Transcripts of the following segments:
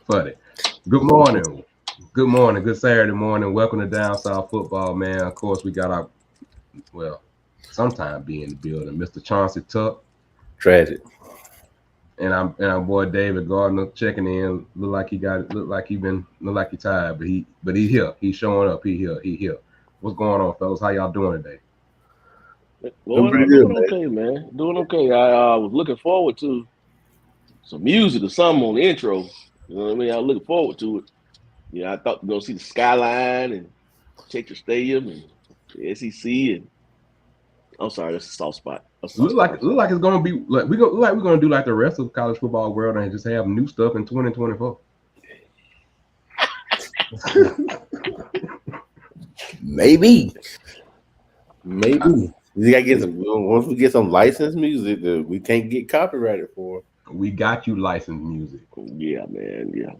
Funny. Good morning. Good morning. Good Saturday morning. Welcome to Down South Football, man. Of course, we got our, well, sometime be in the building. Mr. Chauncey Tuck Tragic. and our boy David Gardner checking in. Look like he tired, but he here. He's showing up. He here. What's going on, fellas? How y'all doing today? Doing Lord, pretty I'm good, doing man. okay, man. Doing okay. I was looking forward to some music or something on the intro. You know what I mean? I was looking forward to it. I thought we are gonna see the skyline and check the stadium and the SEC. And I'm sorry, that's a soft spot. That's a soft spot. I'm Look sorry. like it's gonna be like we're gonna do like the rest of college football world and just have new stuff in 2024. Maybe. We gotta get some. Once we get some licensed music that we can't get copyrighted for. We got you licensed music. Yeah, man. Yeah.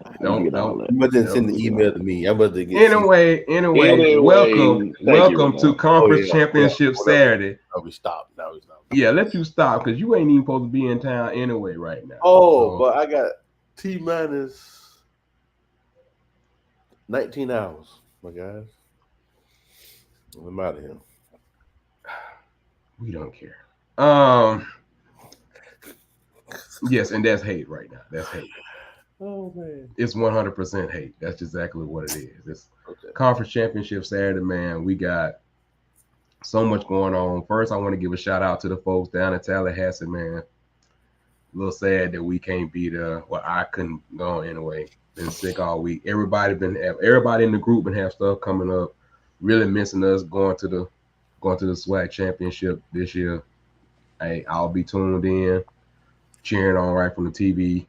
I Don't get all don't. that. You must have send don't the email to me. I must have get some. Anyway, Anyway, thank you, welcome to Ramon. Oh Conference yeah. Championship Whatever. Saturday. No, we stop. No, we stop. Yeah, let you stop because you ain't even supposed to be in town anyway right now. Oh, So, but I got T minus 19 hours, my guys. I'm out of here. we don't care. Um, yes, and that's hate right now. That's hate. Oh man. It's 100% hate. That's exactly what it is. It's Okay. Conference Championship Saturday, man. We got so much going on. First, I want to give a shout out to the folks down in Tallahassee, man. A little sad that we can't be there. Well, I couldn't go anyway. Been sick all week. Everybody in the group been have stuff coming up. Really missing us going to the SWAC championship this year. Hey, I'll be tuned in, cheering on right from the TV.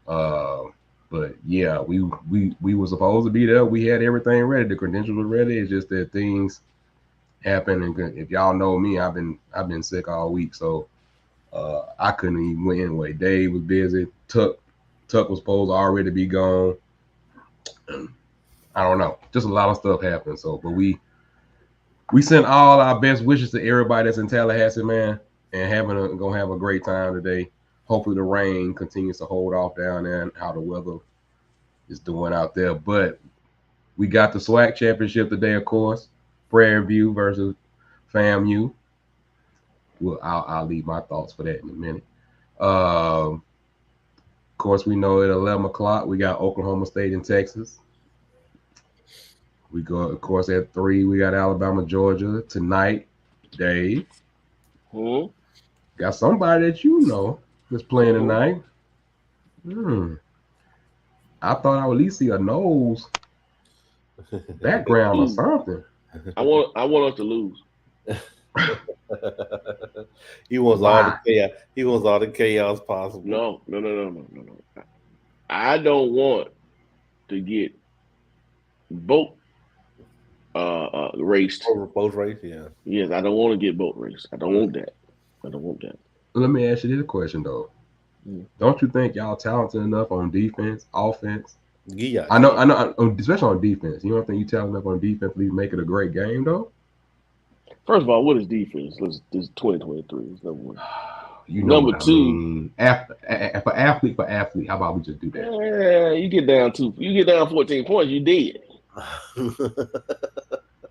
Uh, but yeah, we were supposed to be there. We had everything ready. The credentials were ready. It's just that things happen. And if y'all know me, I've been sick all week, so I couldn't even win anyway. Dave was busy. Tuck was supposed to already be gone. I don't know. Just a lot of stuff happened. So, but we sent all our best wishes to everybody that's in Tallahassee, man, and gonna have a great time today. Hopefully the rain continues to hold off down there and how the weather is doing out there. But we got the SWAC championship today, of course. Prairie View versus FAMU. Well, I'll leave my thoughts for that in a minute. Of course, we know at 11 o'clock we got Oklahoma State in Texas. We go, of course, at 3 we got Alabama, Georgia tonight. Dave, Hmm? got somebody that you know that's playing Hmm? tonight. I thought I would at least see a nose background or Ooh, something. I want us to lose. He wants all the Why? chaos. He wants all the chaos possible. No, no, no, no, no, no, no. I don't want to get boat raced. Both race, yeah. Yes, I don't want to get boat raced. I don't want that. I don't want that. Let me ask you this question though. Mm. Don't you think y'all talented enough on defense, offense? Yeah. I know, especially on defense. You don't think you talented enough on defense to make it a great game though? First of all, what is defense? This is 2023. It's number one. You know Number what I two, mean. For athlete, how about we just do that? you get down 14 points, you dead.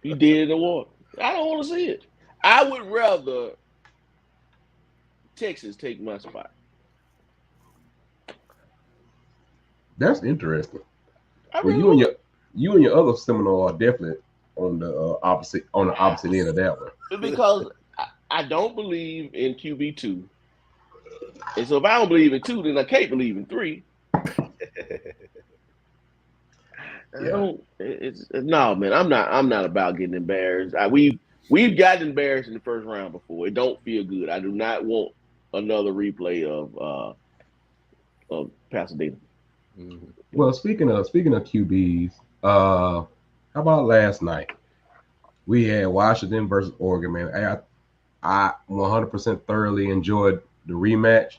You dead in the water. I don't want to see it. I would rather Texas take my spot. That's interesting. I Well, really would. you and your other Seminole are definitely on the opposite end of that one. Because I don't believe in QB2. And so if I don't believe in two, then I can't believe in three. I Yeah. don't. It's no, man. I'm not about getting embarrassed. We've gotten embarrassed in the first round before. It don't feel good. I do not want another replay of Pasadena. Mhm. Well, speaking of QBs, how about last night? We had Washington versus Oregon, man. I 100% thoroughly enjoyed the rematch.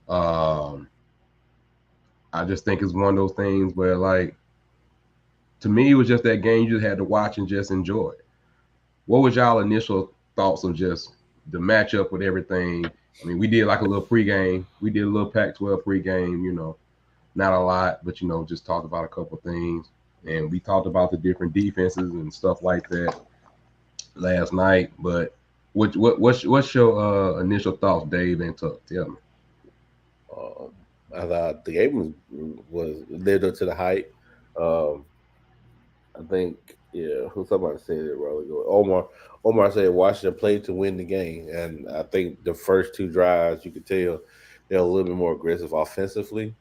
Um, I just think it's one of those things where, like, to me, it was just that game you just had to watch and just enjoy it. What was y'all initial thoughts of just the matchup with everything? I mean, we did like a little pregame. We did a little Pac-12 pregame. Not a lot, but just talked about a couple things, and we talked about the different defenses and stuff like that last night. But what's your initial thoughts, Dave and Tuck? Tell me. I thought the game was lived up to the hype. Um, I think who somebody said it really good. Omar said Washington played to win the game, and I think the first two drives you could tell they're a little bit more aggressive offensively.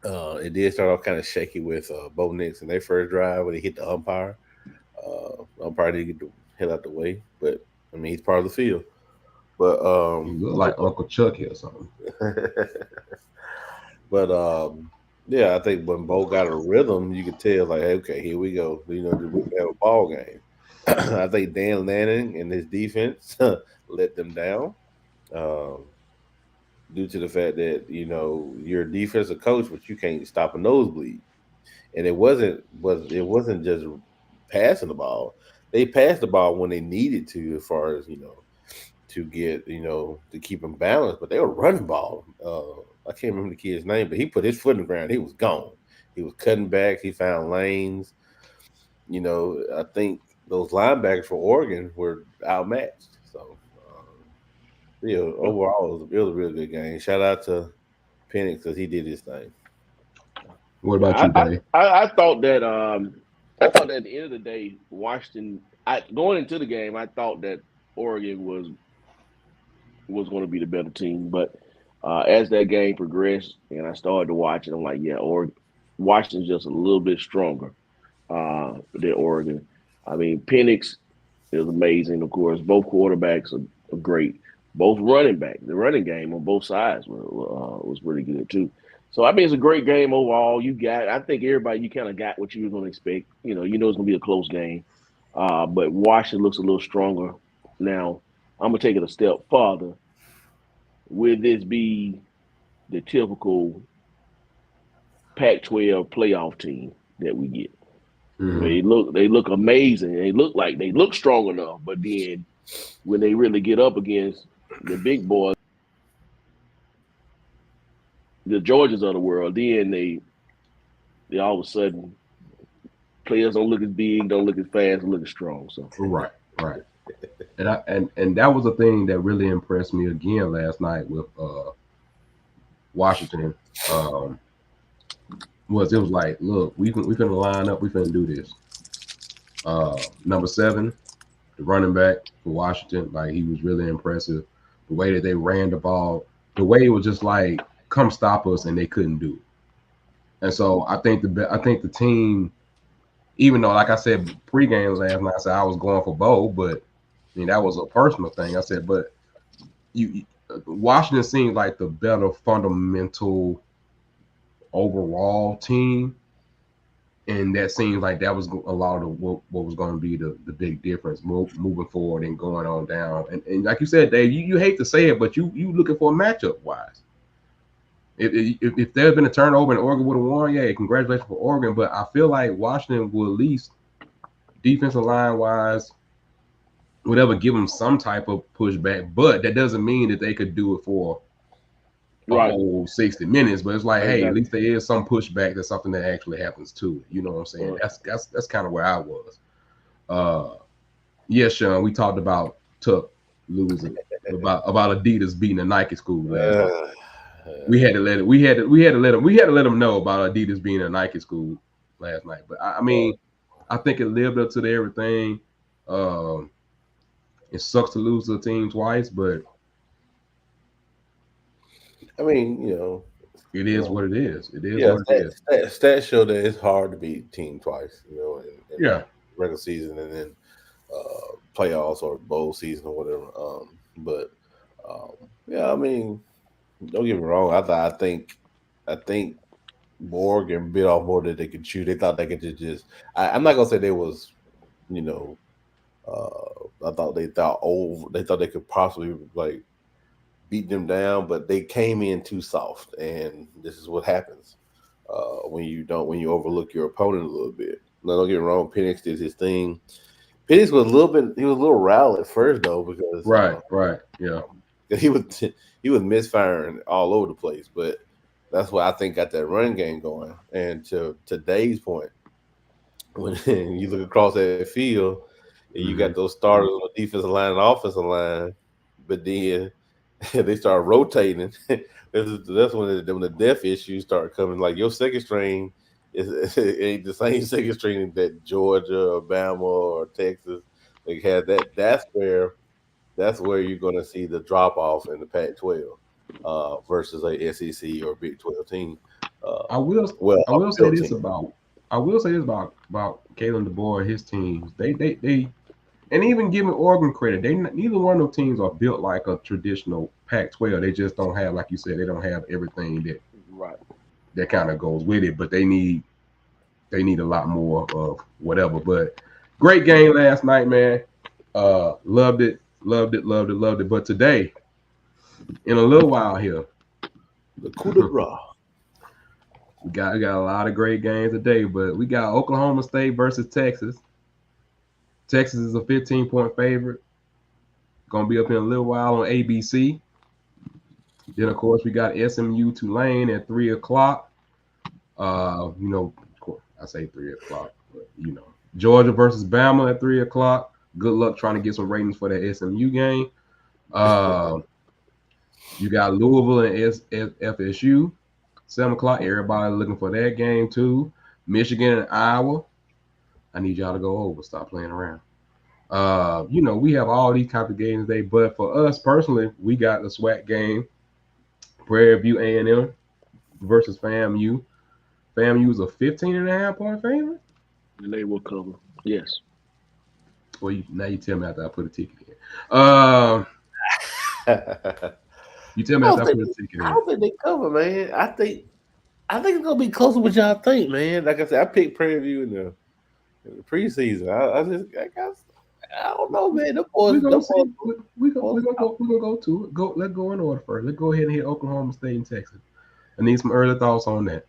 It did start off kind of shaky with Bo Nix in their first drive when he hit the umpire. Umpire didn't get the hell out the way, but I mean he's part of the field. But You look like Uncle Chuck here or something. but yeah, I think when Bo got a rhythm, you could tell like, hey, okay, here we go. We have a ball game. I think Dan Lanning and his defense let them down um, due to the fact that you're a defensive coach, but you can't stop a nosebleed. And it wasn't just passing the ball. They passed the ball when they needed to, as far as to get to keep them balanced. But they were running ball. I can't remember the kid's name, but he put his foot in the ground. He was gone. He was cutting back. He found lanes. I think those linebackers for Oregon were outmatched. So, overall, it was a real good game. Shout out to Penix because he did his thing. What about you, Dave? I thought that I thought that at the end of the day, Washington. Going into the game, I thought that Oregon was going to be the better team, but as that game progressed and I started to watch it, I'm like, yeah, Washington's just a little bit stronger than Oregon. I mean, Penix is amazing, of course. Both quarterbacks are great. Both running back, the running game on both sides was really good too. So I mean, it's a great game overall. I think everybody, you kind of got what you were going to expect. It's going to be a close game, but Washington looks a little stronger now. I'm gonna take it a step farther. Will this be the typical Pac-12 playoff team that we get? Mm-hmm. They look amazing. They look strong enough, but then when they really get up against the big boys, the Georgias of the world, then they all of a sudden players don't look as big, don't look as fast, don't look as strong. So Right. And that was a thing that really impressed me again last night with Washington. It was like, look, we finna line up, we finna do this. Number 7, the running back for Washington, like he was really impressive. The way that they ran the ball, the way it was just like, come stop us, and they couldn't do it. And so I think the team, even though, like I said, pregame last night, I said I was going for Bo, but I mean that was a personal thing. I said, but Washington seemed like the better fundamental overall team, and that seems like that was a lot of what was going to be the big difference moving forward and going on down. And like you said, Dave, you hate to say it, but you looking for a matchup wise. If there had been a turnover and Oregon would have won, yeah, congratulations for Oregon. But I feel like Washington will at least defensive line wise, whatever, give them some type of pushback. But that doesn't mean that they could do it for a whole 60 minutes. But it's like, hey, at least there is some pushback. That's something that actually happens to it. You know what I'm saying? That's kind of where I was. Yeah, Sean, we talked about Tuck losing, about Adidas beating a Nike school last night. We had to let them know about Adidas being a Nike school last night. But I mean, I think it lived up to everything. It sucks to lose to a team twice, but I mean, it is what it is. It is what it is. Stats show that it's hard to beat a team twice. In regular season and then playoffs or bowl season or whatever. But yeah, I mean, don't get me wrong. I think Oregon bit off more than they could chew. They thought they could just. I'm not gonna say they was, I thought they thought they could possibly like beat them down, but they came in too soft, and this is what happens when you overlook your opponent a little bit. Now, don't get me wrong. Penix did his thing. Penix was a little rowdy at first though because right, yeah. He was misfiring all over the place, but that's what I think got that run game going. And to today's point, when you look across that field and you got those starters on the defensive line and offensive line, but then they start rotating. That's when the depth issues start coming. Like your second string it ain't the same second string that Georgia or Bama or Texas like had. That's where you're going to see the drop off in the Pac-12 versus a SEC or Big 12 team. I will say this about Kalen DeBoer and his teams. They and even giving Oregon credit, neither one of those teams are built like a traditional Pac-12. They just don't have, like you said, they don't have everything that kind of goes with it. But they need a lot more of whatever. But great game last night, man. Loved it. But today, in a little while here, the coup de grace. We got a lot of great games today, but we got Oklahoma State versus Texas. Texas is a 15-point favorite. Gonna be up in a little while on ABC. Then of course we got SMU Tulane at 3:00. Of course I say 3:00, but Georgia versus Bama at 3:00. Good luck trying to get some ratings for that SMU game. You got Louisville and FSU, 7:00. Everybody looking for that game too. Michigan and Iowa. I need y'all to go over. Stop playing around. We have all these type of games today, but for us personally, we got the SWAC game. Prairie View A&M versus FAMU. FAMU is a 15.5-point favorite. And they will cover. Yes. Well, now you tell me after I put a ticket in. You tell me after I put a ticket in. I don't think they cover, man. I think it's gonna be closer what y'all think, man. Like I said, I picked Prairie View in the preseason. I don't know, man. We're gonna go to it. Let's go in order first. Let's go ahead and hit Oklahoma State and Texas. I need some early thoughts on that.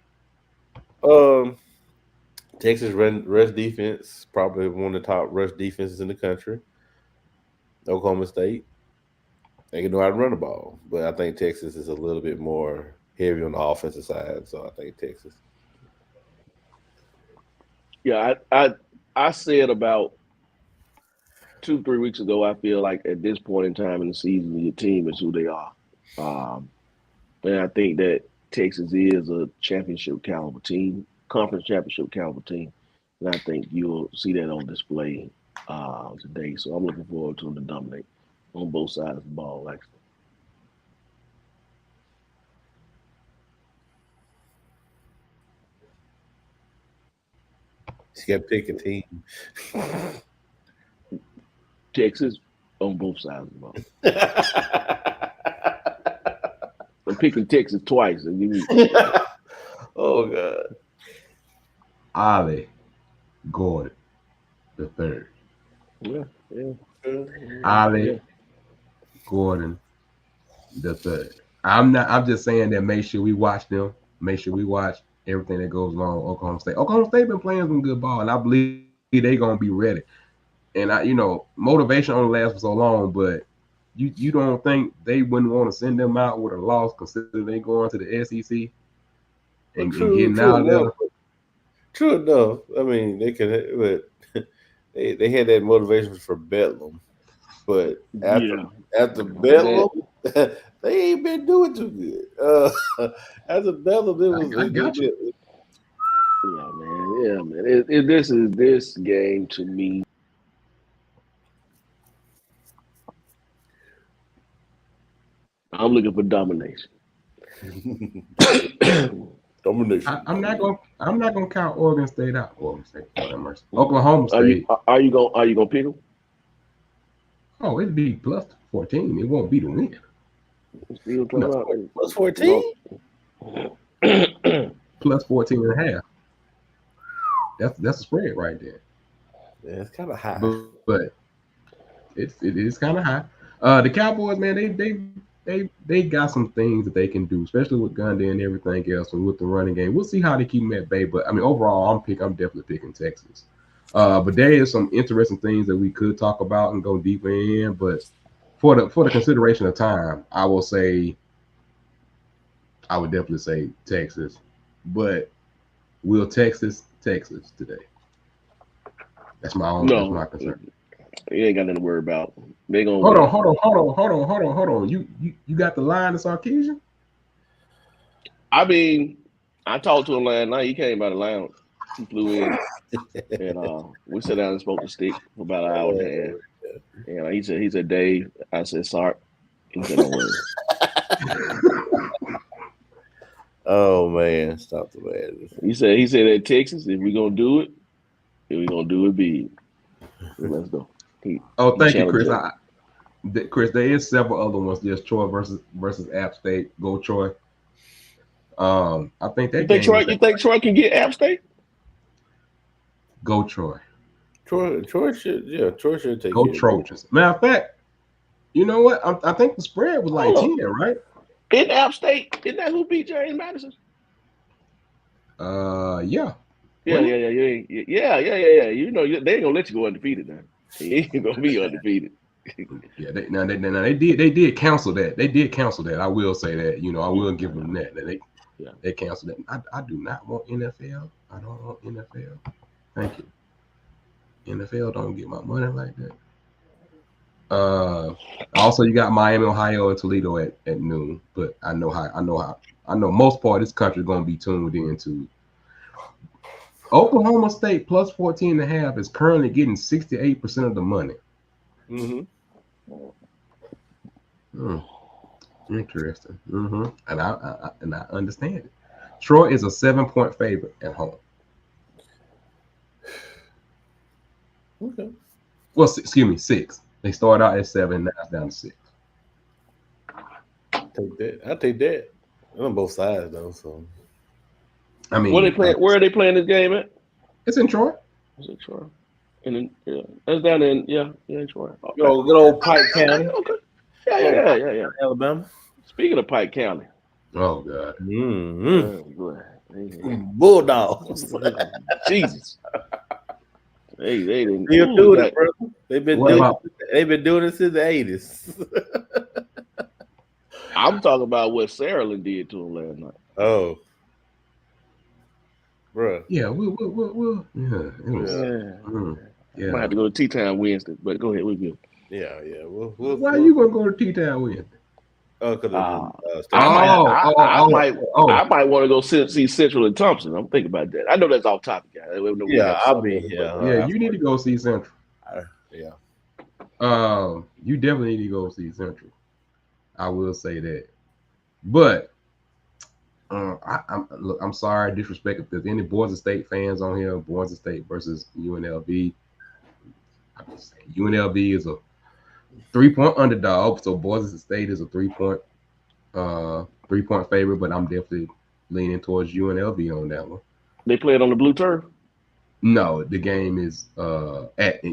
Texas rush defense, probably one of the top rush defenses in the country. Oklahoma State, they can know how to run the ball, but I think Texas is a little bit more heavy on the offensive side, so I think Texas. Yeah, I said about 2-3 weeks ago, I feel like at this point in time in the season, your team is who they are. And I think that Texas is a championship caliber team, conference championship caliber team. And I think you'll see that on display today. So I'm looking forward to them to dominate on both sides of the ball, actually. You got to pick a team. Texas on both sides of the ball. I'm picking Texas twice. Oh, God. Ollie Gordon the third. Yeah. Ollie Gordon the third. I'm just saying that make sure we watch them. Make sure we watch everything that goes along with Oklahoma State. Oklahoma State been playing some good ball, and I believe they're gonna be ready. And motivation only lasts for so long, but you don't think they wouldn't want to send them out with a loss, considering they going to the SEC and getting out there. True enough. I mean, they could, but they had that motivation for Bedlam, but after Bedlam, they ain't been doing too good. After Bedlam, it was. Yeah, man. This game to me. I'm looking for domination. Domination. I'm not gonna count Oregon State out. Oklahoma State. Are you gonna pick them? Oh, it'd be plus 14. It won't be the win. Plus 14. Plus 14 and a half. That's a spread right there. Yeah, it's kind of high, but it is kind of high. The Cowboys, man, they got some things that they can do, especially with Gundy and everything else, and with the running game. We'll see how they keep them at bay. But I mean, overall, I'm definitely picking Texas. But there is some interesting things that we could talk about and go deeper in. But for the consideration of time, I would definitely say Texas, but will Texas today? That's my concern. You ain't got nothing to worry about. They gonna hold on. You got the line of Sarkisian? I mean, I talked to him last night. He came by the lounge. He flew in, and we sat down and spoke to Stick for about an hour and a half. And he said, Dave. I said, Sark. He said, don't worry. Oh man, stop the madness. He said at Texas, if we gonna do it, we gonna do it big. So let's go. Thank you, Chris. Chris, there is several other ones. There's Troy versus App State. Go Troy. I think that. You think Troy can get App State? Go Troy. Troy should take. Go Trojans. Matter of fact, you know what? I think the spread was like 10, right? In App State, isn't that who beat James Madison? Yeah. Yeah. You know, they ain't gonna let you go undefeated now. He ain't gonna be undefeated. Yeah, they did cancel that. They did cancel that. I will say that. You know, I will give them that. They canceled that. I do not want NFL. I don't want NFL. Thank you. NFL don't get my money like that. Also, you got Miami, Ohio, and Toledo at noon. But I know most part of this country is going to be tuned into. Oklahoma State plus 14.5 is currently getting 68% of the money. Interesting. And I understand it. Troy is a 7-point favorite at home. Okay. Well, excuse me, 6. They started out at 7, now it's down to 6. I'll take that. On both sides though, so I mean, where are they playing this game at? It's in Troy. It's in Troy. And then that's down in in Troy. Okay. Good old Pike County. Okay. Yeah. Alabama. Speaking of Pike County. Oh God. Bulldogs. Jesus. They didn't do it, bro. They've been doing it since the 80s. I'm talking about what Saraland did to him last night. Oh, bro. Yeah, we'll Yeah. Might have to go to T-Town Wednesday, but go ahead, we're good. Yeah. Why are you gonna go to T-Town Wednesday? Oh, because I might want to go see Central and Thompson. I'm thinking about that. I know that's off topic, guys. I'll be here. Yeah, you need to go see Central. Yeah. You definitely need to go see Central. I will say that. But I'm sorry, disrespect if there's any Boise State fans on here. Boise State versus UNLV. I'm just saying, UNLV is a 3-point underdog, so Boise State is a 3-point favorite, but I'm definitely leaning towards UNLV on that one. They play it on the blue turf? No, the game is at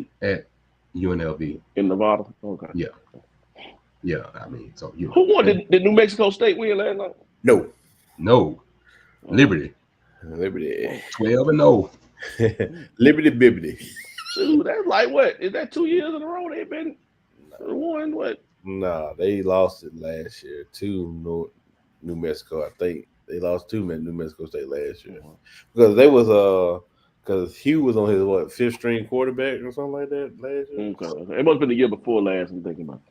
UNLV in Nevada. Okay. Yeah. I mean, so who won? Did New Mexico State win last night? No. Liberty. 12-0. Liberty Bibbity. Dude, that's like what? Is that 2 years in a row they've been won? What? Nah, they lost it last year to New Mexico. I think they lost to New Mexico State last year because they was because Hugh was on his 5th string quarterback or something like that last year. Okay. It must have been the year before last. I'm thinking about.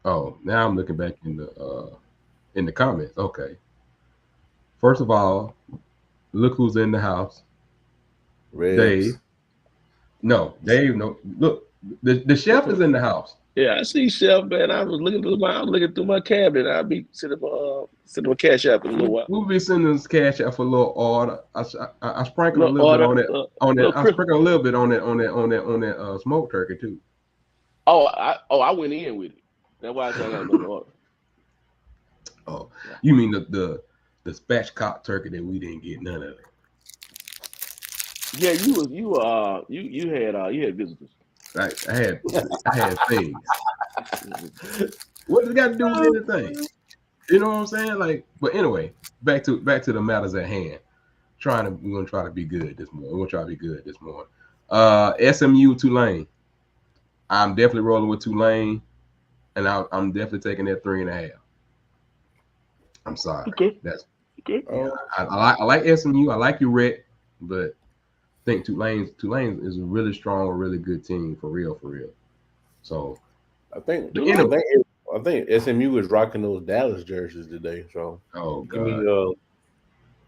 Oh, now I'm looking back in the comments. Okay. First of all, look who's in the house. Reds. Dave. No. Look, the chef is in the house. Yeah, I see Chef, man. I was looking through my cabinet. I'll be sitting my cash app in a little while. We'll be sending this cash out for a little order. I sprinkle a little bit on that. I sprinkle a little bit on that smoked turkey too. I went in with it. That's why I said I got another order. Oh, you mean the spatchcock turkey that we didn't get none of it? Yeah, you had visitors. Right, I had things. What does it got to do with anything? You know what I'm saying? Like, but anyway, back to the matters at hand. We're gonna try to be good this morning. SMU Tulane. I'm definitely rolling with Tulane, and I'm definitely taking that 3.5. I'm sorry. Okay. That's Okay. yeah. I like SMU. I like you, Rhett, but I think Tulane is a really strong, really good team for real, for real. So I think the end of I think SMU was rocking those Dallas jerseys today. So oh give me god,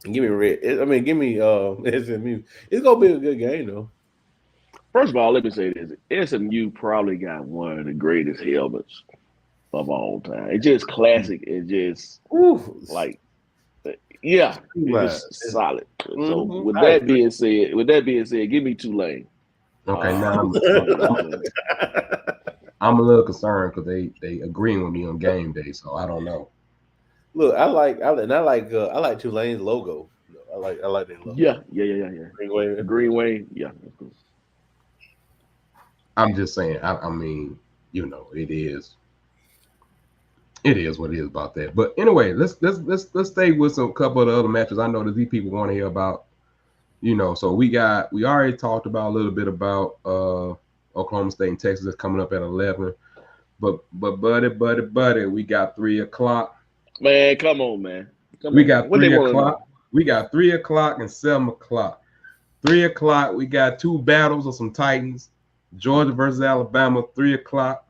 give me red. I mean, give me SMU. It's gonna be a good game though. First of all, let me say this: SMU probably got one of the greatest helmets of all time. It's just classic. It's just Ooh, like, yeah, it's man. just solid. So I agree. with that being said, give me Tulane. okay. Now All in. I'm a little concerned because they agreeing with me on game day, so I don't know. Look, I like Tulane's logo. I like their logo. Yeah. Greenway. Greenway, yeah, that's cool. I'm just saying. I mean, it is what it is about that. But anyway, let's stay with some couple of the other matches. I know that these people want to hear about. So we already talked about a little bit about Oklahoma State and Texas that's coming up at 11. But buddy, we got 3 o'clock. Man, come on, man. We got What they 3 want to o'clock. know? We got 3 o'clock and 7 o'clock. 3 o'clock, we got two battles of some Titans. Georgia versus Alabama, 3 o'clock.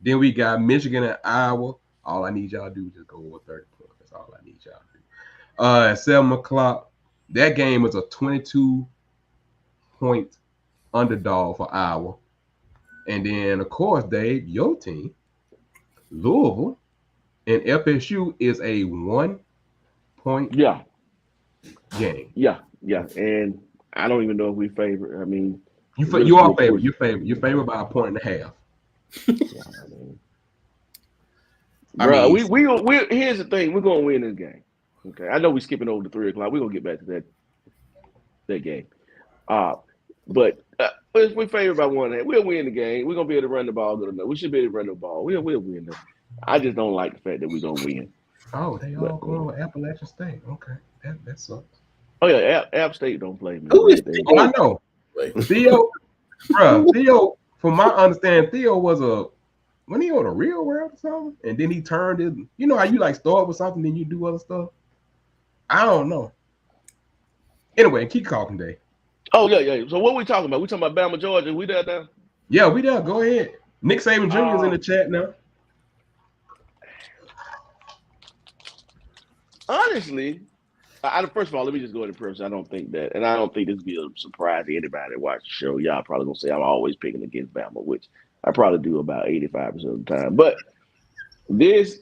Then we got Michigan and Iowa. All I need y'all to do is just go over 30 points. That's all I need y'all to do. At 7 o'clock, that game is a 22-point underdog for Iowa. And then, of course, Dave, your team, Louisville, and FSU is a 1-point Yeah, game. yeah. And I don't even know if we favor. I mean, You are favored. You're favored by 1.5 points. Yeah, bro, we here's the thing. We're gonna win this game. Okay, I know we're skipping over to 3 o'clock. We're gonna get back to that game. But if we favor by 1.5, we'll win the game. We're gonna be able to run the ball good enough. We should be able to run the ball. We'll win them. I just don't like the fact that we're gonna win. Oh, they all going with Appalachian State. Okay, that sucks. Oh yeah, App State don't play me. Who is Oh, I know. Theo, bro. Theo, from my understanding, Theo was when he on the real world or something, and then he turned it. You know how you like start with something, then you do other stuff. I don't know. Anyway, keep talking, Dave. Oh yeah. So what we talking about? We talking about Bama, Georgia. We there now? Yeah, we there. Go ahead. Nick Saban Jr. is in the chat now. Honestly, first of all, let me just go ahead and preface. I don't think that, and I don't think this will be a surprise to anybody that watch the show. Y'all probably gonna say I'm always picking against Bama, which I probably do about 85% of the time. But this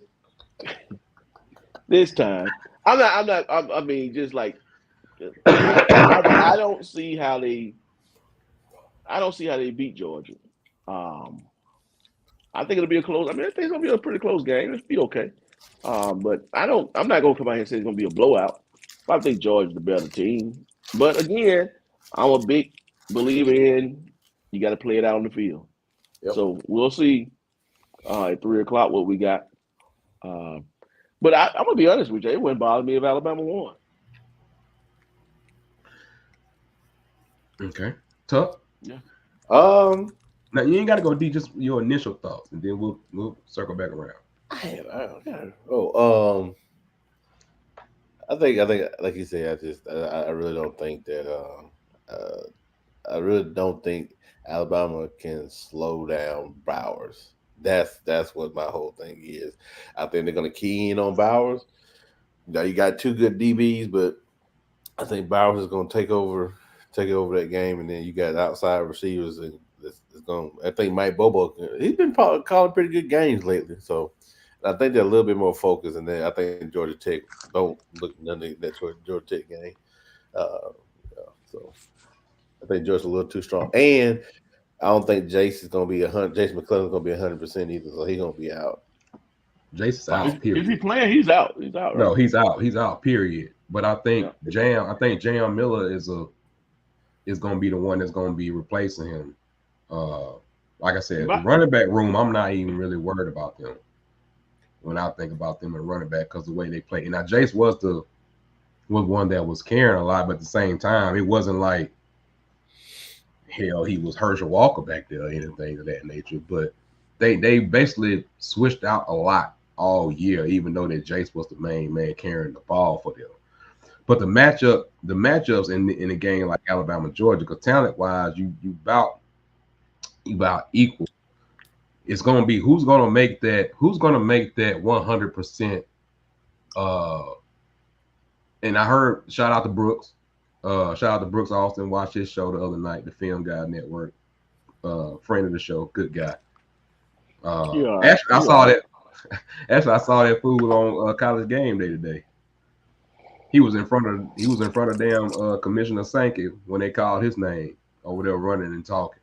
time, I mean, just like I don't see how they beat Georgia. I think it'll be a close. I mean, I think it's gonna be a pretty close game. It'll be okay. But I'm not gonna come out here and say it's gonna be a blowout. I think Georgia's the better team. But again, I'm a big believer in you got to play it out on the field. Yep. So we'll see at 3 o'clock what we got. But I'm gonna be honest with you, it wouldn't bother me if Alabama won. Okay, tough. Yeah. Now you ain't got to go deep. Just your initial thoughts, and then we'll circle back around. I think like you said, I really don't think that I really don't think Alabama can slow down Bowers. That's what my whole thing is. I think they're gonna key in on Bowers. Now you got two good DBs, but I think Bowers is gonna take over that game, and then you got outside receivers, and it's going. I think Mike Bobo, he's been calling pretty good games lately, so I think they're a little bit more focused. And then I think Georgia Tech don't look none of that Georgia Tech game. So I think Georgia's a little too strong, and I don't think Jason McClellan's gonna be 100% either, so he's gonna be out. Jason's out. Period. Is he playing? He's out. He's out. Right? No, he's out. He's out. Period. But I think Jam Miller is going to be the one that's going to be replacing him. Like I said, the running back room, I'm not even really worried about them when I think about them in running back because the way they play. And now Jace was one that was carrying a lot, but at the same time, it wasn't like hell, he was Herschel Walker back there, or anything of that nature. But they basically switched out a lot all year, even though that Jace was the main man carrying the ball for them. But the matchups in a game like Alabama Georgia, because talent wise, you about equal. It's gonna be who's gonna make that 100%. And I heard shout out to Brooks. Shout out to Brooks Austin. Watched his show the other night, the Film Guy Network. Friend of the show, good guy. Actually, I saw that. Actually, I saw that fool on College Game Day today. He was in front of damn Commissioner Sankey when they called his name over there running and talking.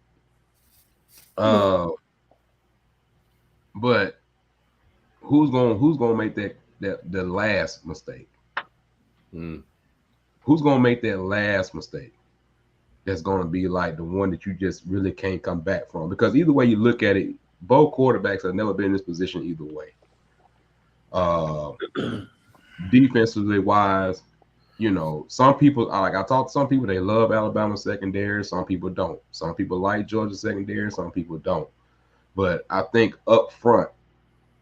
But who's gonna make the last mistake? Who's gonna make that last mistake? That's gonna be like the one that you just really can't come back from. Because either way you look at it, both quarterbacks have never been in this position either way. Defensively wise, you know, some people I talk to some people, they love Alabama secondary, some people don't. Some people like Georgia secondary, some people don't. But I think up front,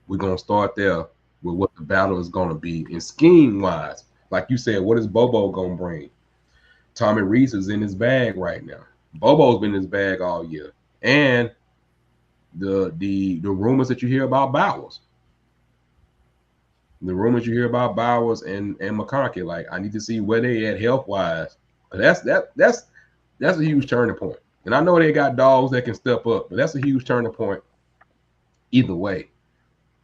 we're gonna start there with what the battle is gonna be. In scheme wise, like you said, what is Bobo gonna bring? Tommy Reese is in his bag right now. Bobo's been in his bag all year. And the rumors that you hear about Bowers. The rumors you hear about Bowers and McConkey, like I need to see where they at health wise. That's a huge turning point. And I know they got dogs that can step up, but that's a huge turning point either way.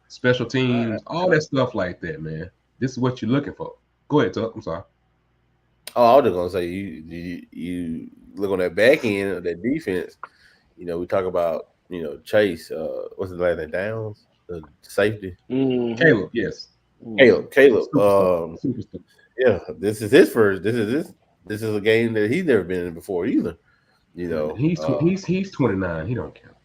Special teams, all that stuff like that, man. This is what you're looking for. Go ahead, Tuck. I'm sorry. Oh, I was just gonna say you look on that back end of that defense. You know, we talk about Chase. What's his last name? Downs, the safety. Mm-hmm. Caleb, yes. Caleb. Superstar. Yeah, this is his first. This is a game that he's never been in before either. You know, he's 29. He don't count.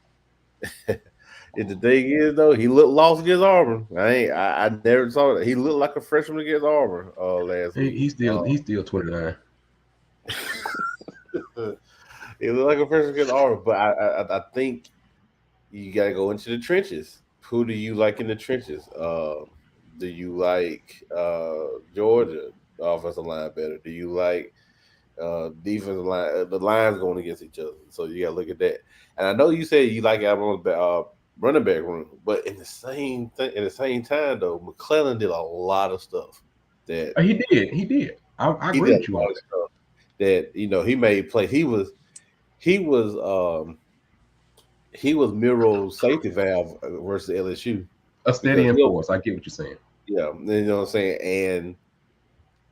And the thing is, though, he looked lost against Auburn. I never saw that. He looked like a freshman against Auburn last week. He's still 29. He looked like a freshman against Auburn, but I think you got to go into the trenches. Who do you like in the trenches? Do you like Georgia offensive line better? Do you like defensive line? The lines going against each other, so you got to look at that. And I know you said you like Alabama's running back room, but in the same time though, McClellan did a lot of stuff that he did. I agree with you on that. He made play. He was Miro's safety valve versus LSU. A steady enforce. I get what you're saying. Yeah, you know what I'm saying. And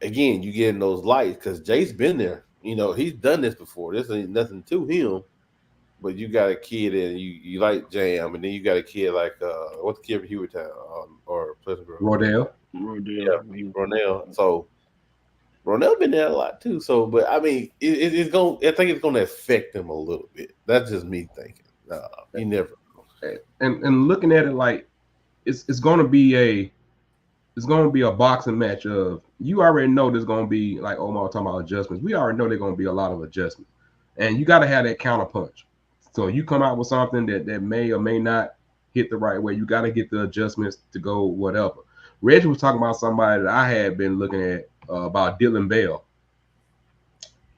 again, you getting those lights because Jace been there. He's done this before. This ain't nothing to him. But you got a kid and you like Jam, and then you got a kid like what's the kid from Hewitttown or Pleasant Grove? Rodell. Yeah, Ronell. So Ronell been there a lot too. So, but I mean, it's going. I think it's going to affect him a little bit. That's just me thinking. He never. And looking at it like it's going to be a boxing match of you already know there's going to be like Omar talking about adjustments. We already know there's going to be a lot of adjustments, and you got to have that counter punch. So you come out with something that may or may not hit the right way. You got to get the adjustments to go whatever. Reggie was talking about somebody that I had been looking at about Dylan Bell.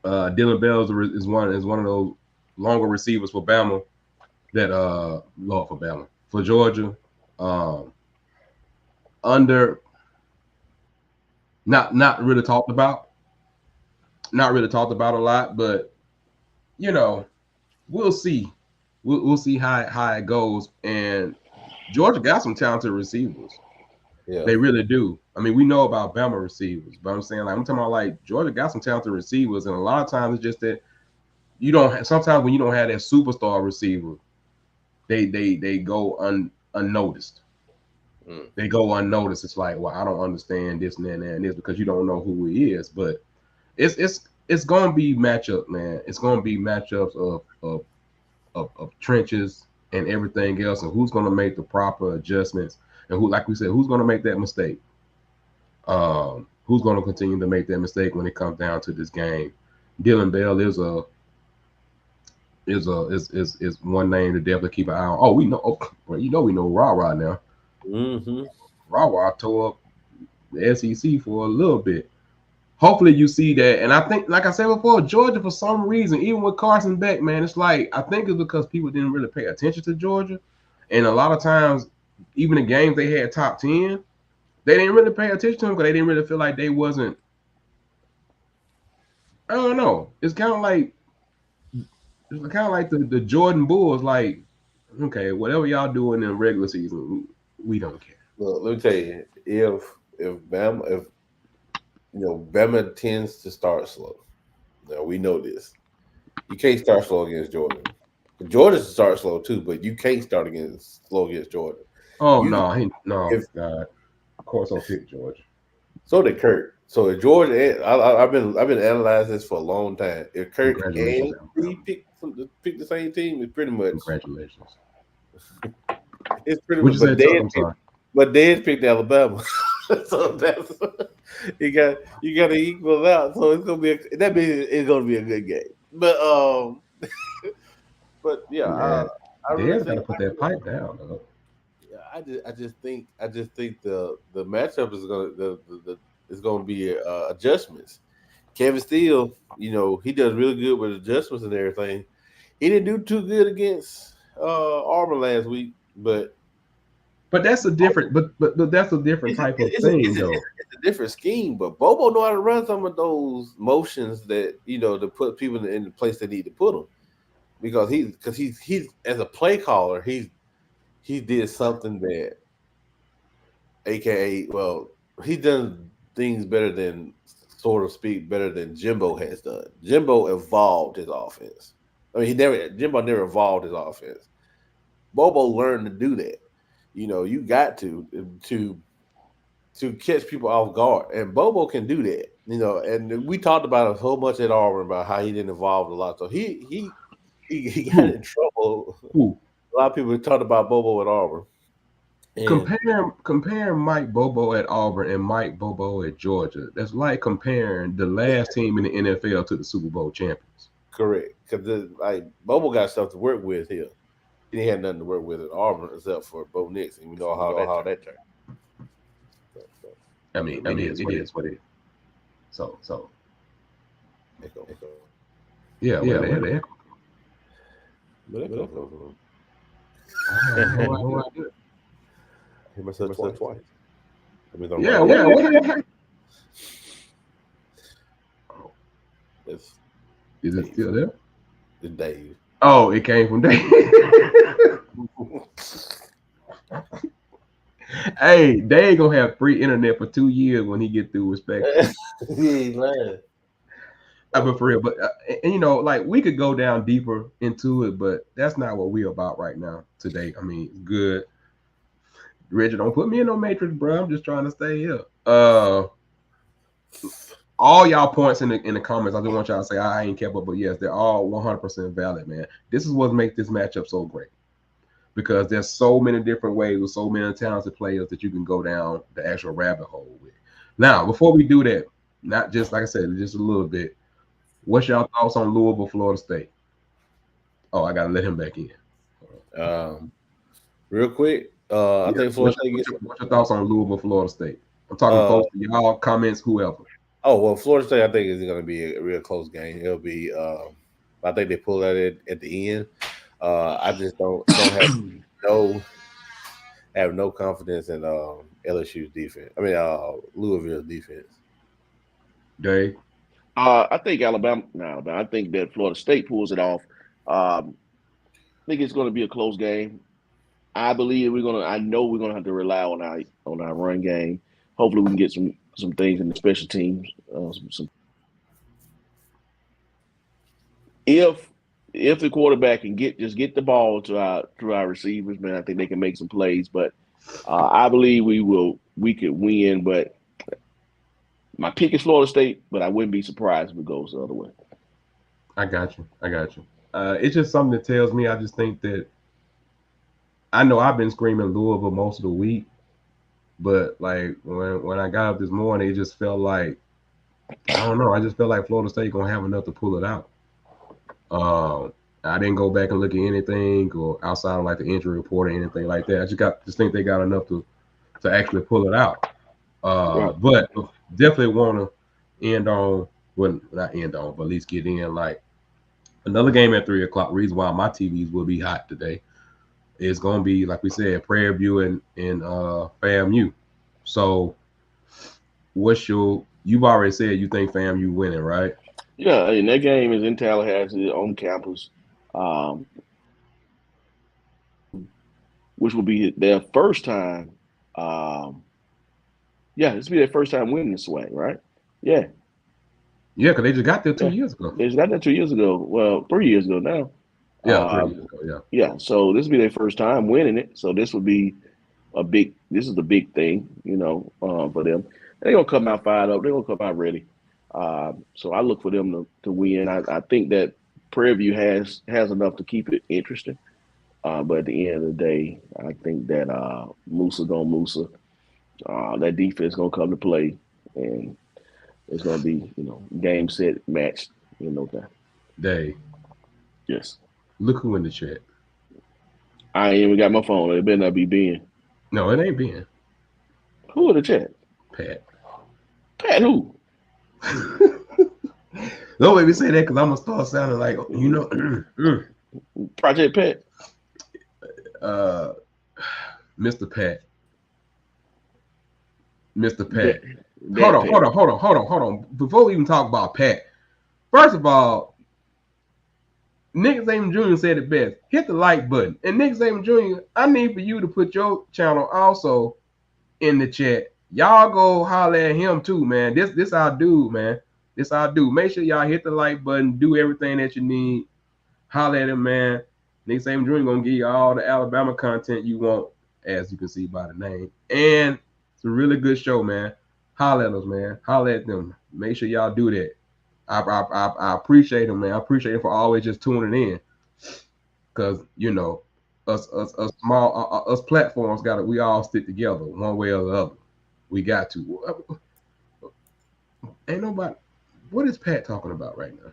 Dylan Bell is one of those longer receivers for Bama that for Georgia. Under not really talked about. Not really talked about a lot, but we'll see. We'll see how it goes. And Georgia got some talented receivers. Yeah. They really do. I mean, we know about Bama receivers, but I'm saying I'm talking about like Georgia got some talented receivers, and a lot of times it's just that you don't. Sometimes when you don't have that superstar receiver, they go unnoticed. They go unnoticed. It's like, well, I don't understand this and this because you don't know who he is. But it's gonna be matchup, man. It's gonna be matchups of trenches and everything else, and who's gonna make the proper adjustments, and who, like we said, who's gonna make that mistake. Who's gonna continue to make that mistake when it comes down to this game? Dylan Bell is one name to definitely keep an eye on. Oh, we know. Well, we know Rah now. Mm-hmm. Rah tore up the SEC for a little bit. Hopefully you see that. And I think, like I said before, Georgia, for some reason, even with Carson Beck, man, it's like, I think it's because people didn't really pay attention to Georgia. And a lot of times, even the games they had top 10, they didn't really pay attention to them because they didn't really feel like they wasn't. I don't know. It's kind of like the Jordan Bulls. Like, okay, whatever y'all do in the regular season, we don't care. Well, let me tell you, if Bama tends to start slow. Now we know this. You can't start slow against Jordan. Georgia starts slow too, but you can't start slow against Jordan. Oh You- no, if- God. Of course I'll pick Georgia. So did Kurt. So if Georgia, I've been analyzing this for a long time. If Kurt and Congratulations, he pick the same team, it's pretty much Congratulations. it's pretty What much. you said, Tuck? I'm sorry. But Dez picked Alabama, so that's you got to equal out. So it's gonna be that means it's gonna be a good game. But but yeah, I really Dez got to think put that pipe down, though. I just think the matchup is gonna be adjustments. Kevin Steele, he does really good with adjustments and everything. He didn't do too good against Auburn last week, but that's a different, but that's a different type of thing, though. It's a different scheme. But Bobo know how to run some of those motions that to put people in the place they need to put them, because he's as a play caller, he did something that, AKA, well, he done things better than, sort of speak, better than Jimbo has done. Jimbo evolved his offense. I mean, Jimbo never evolved his offense. Bobo learned to do that. You got to catch people off guard, and Bobo can do that. And we talked about it so much at Auburn about how he didn't evolve a lot. So he got in trouble. A lot of people talked about Bobo at Auburn. Compare Mike Bobo at Auburn and Mike Bobo at Georgia. That's like comparing the last team in the NFL to the Super Bowl champions. Correct, because Bobo got stuff to work with here. He didn't have nothing to work with at Auburn except for Bo Nix, and we know how that turned. I mean, it is what it is. So. Echo. Yeah, the echo. But echo. No idea. He must have said twice. Yeah. Is it still there? It's Dave. Oh, it came from Dave. Hey, Dave gonna have free internet for 2 years when he get through with Spectrum. He ain't lying. But for real, but like we could go down deeper into it, but that's not what we're about right now today. I mean, good. Richard, don't put me in no matrix, bro. I'm just trying to stay here. All y'all points in the comments, I just want y'all to say I ain't kept up, but yes, they're all 100% valid, man. This is what makes this matchup so great, because there's so many different ways with so many talented players that you can go down the actual rabbit hole with. Now, before we do that, not just like I said, just a little bit. What's y'all thoughts on Louisville, Florida State? Oh, I gotta let him back in. Real quick, I think Florida State gets. What's your thoughts on Louisville, Florida State? I'm talking folks, y'all, comments, whoever. Oh, well, Florida State, I think, is going to be a real close game. It'll be, I think they pull that at the end. I just don't have no confidence in LSU's defense. I mean, Louisville's defense. Dave? I think Alabama. I think that Florida State pulls it off. I think it's going to be a close game. I believe I know we're going to have to rely on our run game. Hopefully, we can get some things in the special teams. If the quarterback can get the ball to our receivers, man, I think they can make some plays. But I believe we could win. But my pick is Florida State, but I wouldn't be surprised if it goes the other way. I got you. It's just something that tells me. I just think that I know I've been screaming Louisville most of the week, but like when I got up this morning, it just felt like, I don't know. I just felt like Florida State gonna have enough to pull it out. I didn't go back and look at anything or outside of like the injury report or anything like that. I just think they got enough to actually pull it out. But definitely want to end on, well, not end on, but at least get in like another game at 3:00. Reason why my TVs will be hot today is going to be, like we said, Prairie View and FAMU. So you've already said you think FAMU winning, right? Yeah, and that game is in Tallahassee on campus, which will be their first time. This will be their first time winning the SWAC, right? Yeah. Yeah, because they just got there 2 years ago. They just got there 2 years ago. Well, 3 years ago now. Yeah, 3 years ago, yeah. Yeah, so this will be their first time winning it. So this will be this is the big thing, for them. They're going to come out fired up. They're going to come out ready. So I look for them to win. I think that Prairie View has enough to keep it interesting. But at the end of the day, I think that Musa gonna Musa. That defense gonna come to play, and it's gonna be game, set, match in no time. Dave. Yes. Look who in the chat. I ain't even got my phone. It better not be Ben. No, it ain't Ben. Who in the chat? Pat. Pat who? Don't make me say that because I'm gonna start sounding like Project Pat. Mr. Pat. Mr. Pat. Hold on. Before we even talk about Pat, first of all, Nick Saban Jr. said it best. Hit the like button. And Nick Saban Jr., I need for you to put your channel also in the chat. Y'all go holler at him too, man. This our dude, man. This our dude. Make sure y'all hit the like button. Do everything that you need. Holler at him, man. Nick Saban Jr. gonna give you all the Alabama content you want, as you can see by the name. And it's a really good show, man. Holler at us, man. Holler at them. Make sure y'all do that. I appreciate him, man. I appreciate him for always just tuning in. Cause us platforms we all stick together one way or the other. We got to. Ain't nobody. What is Pat talking about right now?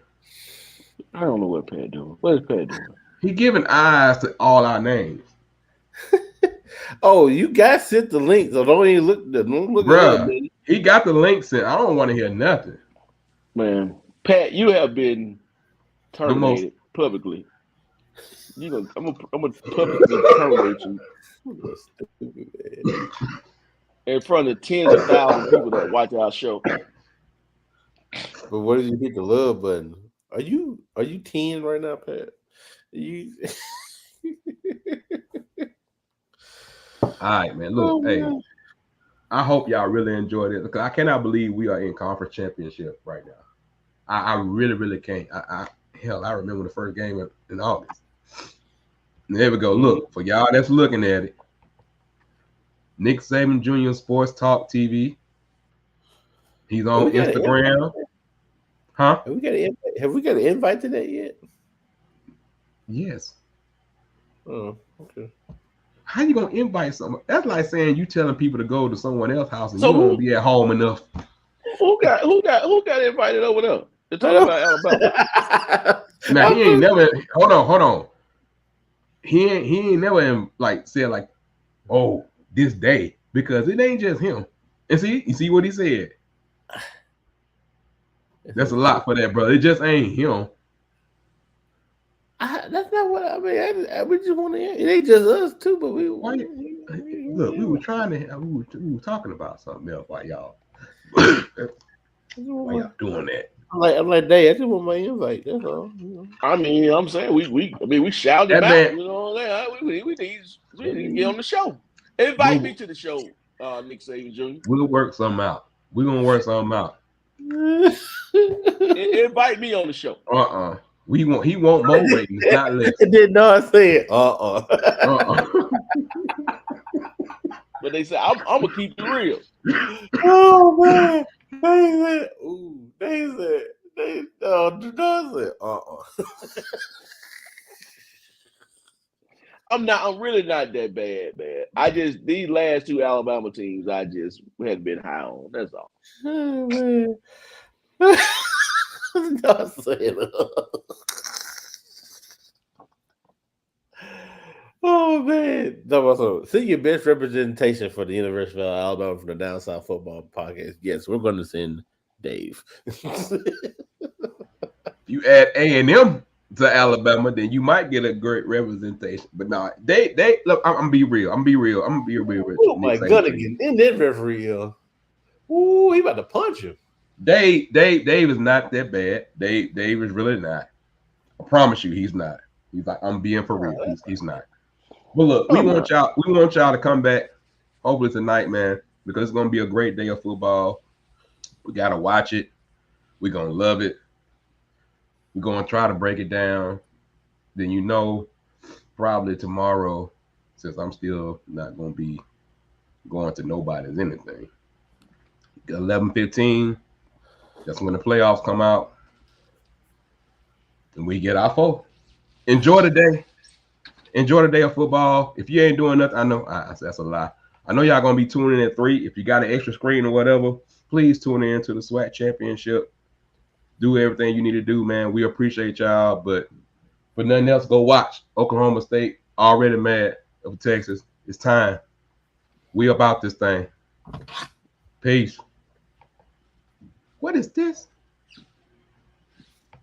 I don't know what Pat doing. What is Pat doing? He giving eyes to all our names. Oh, you guys sent the link, so don't even look. Don't look Bruh, he got the link sent. I don't want to hear nothing. Man, Pat, you have been terminated publicly. I'm gonna publicly terminate you in front of tens of thousands of people that watch our show. But what did you hit the love button? Are you 10 right now, Pat? All right, man. Look, man. I hope y'all really enjoyed it because I cannot believe we are in conference championship right now. I really, really can't. I remember the first game in August. And there we go. Look, for y'all that's looking at it, Nick Saban Jr. Sports Talk TV. He's on Instagram. Huh? Have we got an invite to that yet? Yes. Oh, okay. How you gonna invite someone? That's like saying you telling people to go to someone else's house and you won't be at home enough. Who got invited over there to talk about Alabama? Now he ain't never. Hold on. He ain't never said like, oh, this day, because it ain't just him. And you see what he said. That's a lot for that, brother. It just ain't him. That's not what I mean. We just want to. It ain't just us too, but we. Look, we were trying to. We were talking about something else. Why y'all doing that? I'm like, Dave, I just want my invite. That's all. I mean, I'm saying we shouted back. You know what I'm saying? We need to get on the show. Invite me to the show, Nick Saban Jr. We'll work something out. We're gonna work something out. Invite me on the show. He won't more ratings, not less. Did not say it. But they said I'm gonna keep it real. Oh man, they said. I'm really not that bad, man. I just these last two Alabama teams I just hadn't been high on. That's all. Oh man. Not saying Oh man! See your best representation for the University of Alabama from the Down South Football Podcast. Yes, we're going to send Dave. You add A&M to Alabama, then you might get a great representation. But no, they look. I'm gonna be real. I'm gonna be real. Oh my God! Again, in that referee, ooh, he about to punch him. Dave is not that bad. Dave is really not. I promise you, he's not. He's like, I'm being for real. He's not. But look, we want y'all to come back hopefully tonight, man, because it's gonna be a great day of football. We gotta watch it. We're gonna love it. We're gonna try to break it down. Then probably tomorrow, since I'm still not gonna be going to nobody's anything. 11:15. That's when the playoffs come out. And we get our 4. Enjoy the day. Enjoy the day of football. If you ain't doing nothing, I know that's a lie. I know y'all gonna be tuning in at 3. If you got an extra screen or whatever, please tune in to the SWAC Championship. Do everything you need to do, man. We appreciate y'all, but for nothing else, go watch Oklahoma State. Already mad over Texas. It's time. We about this thing. Peace. What is this?